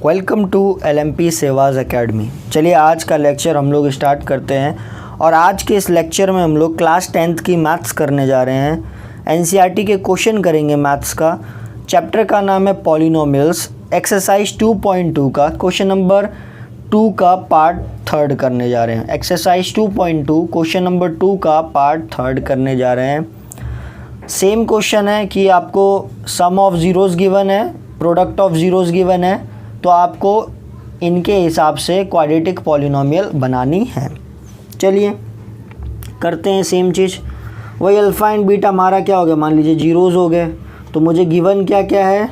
Welcome to LMP Sevaj academy. चलिए आज का लेक्चर हम लोग स्टार्ट करते हैं और आज के इस लेक्चर में हम लोग क्लास 10th की मैथ्स करने जा रहे हैं। NCERT के क्वेश्चन करेंगे मैथ्स का। चैप्टर का नाम है पॉलिनोमियल्स। एक्सरसाइज 2.2 का क्वेश्चन नंबर 2 का पार्ट 3 करने जा रहे हैं। एक्सरसाइज 2.2 क्वेश्चन नंबर 2 का पार्ट 3 करने जा रहे हैं। सेम क्वेश्चन है कि आपको सम ऑफ ज़ीरोज़ गिवन है, प्रोडक्ट ऑफ ज़ीरोज़ गिवन है, तो आपको इनके हिसाब से क्वाड्रेटिक पॉलिनोमियल बनानी है। चलिए करते हैं सेम चीज़। वही अल्फ़ा एंड बीटा हमारा क्या हो गया, मान लीजिए जीरोज़ हो गए, तो मुझे गिवन क्या क्या है,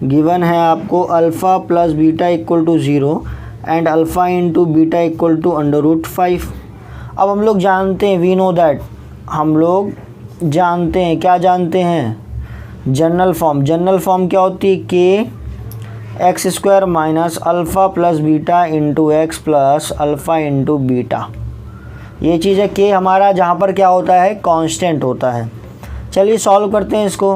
गिवन है आपको alpha plus beta equal to 0 and alpha into beta equal to √5। अब हम लोग जानते हैं, वी नो दैट, हम लोग जानते हैं, क्या जानते हैं, जनरल फॉर्म। जनरल फॉर्म क्या होती है, के x square minus alpha plus beta into x plus alpha into beta. ये चीज़ है के हमारा, जहाँ पर क्या होता है, कांस्टेंट होता है। चलिए सॉल्व करते हैं इसको।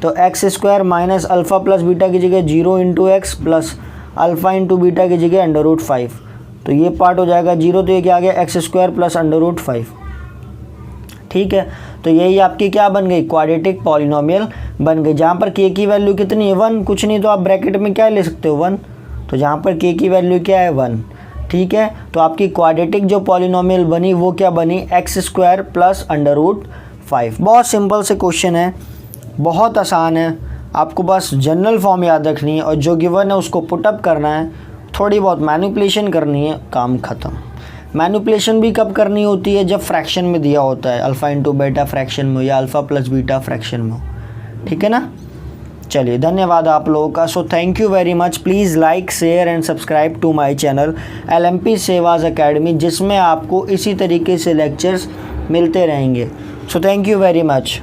तो x square minus alpha plus beta की जगह 0 into x plus alpha into beta की जगह √5। तो ये पार्ट हो जाएगा 0, तो ये क्या आ गया, एक्स स्क्वायर प्लस √5। ठीक है, तो यही आपकी क्या बन गई, क्वाड्रेटिक पॉलिनोमियल बन गई। जहाँ पर के की वैल्यू कितनी है, 1, कुछ नहीं तो आप ब्रैकेट में क्या ले सकते हो, 1। तो जहाँ पर के की वैल्यू क्या है, 1। ठीक है, तो आपकी क्वाड्रेटिक जो पॉलिनोमियल बनी वो क्या बनी, एक्स स्क्वायर प्लस √5। बहुत सिंपल से क्वेश्चन है, बहुत आसान है। आपको बस जनरल फॉर्म याद रखनी है और जो गिवन है उसको पुटअप करना है, थोड़ी बहुत मैनिपुलेशन करनी है, काम ख़त्म। मैनिपुलेशन भी कब करनी होती है, जब फ्रैक्शन में दिया होता है, अल्फ़ा इंटू बीटा फ्रैक्शन में या अल्फ़ा प्लस बीटा फ्रैक्शन में, ठीक है ना। चलिए धन्यवाद आप लोगों का। So thank you very much. Please like, share and subscribe to my channel LMP Sevaj academy, जिसमें आपको इसी तरीके से लेक्चर्स मिलते रहेंगे। So thank you very much.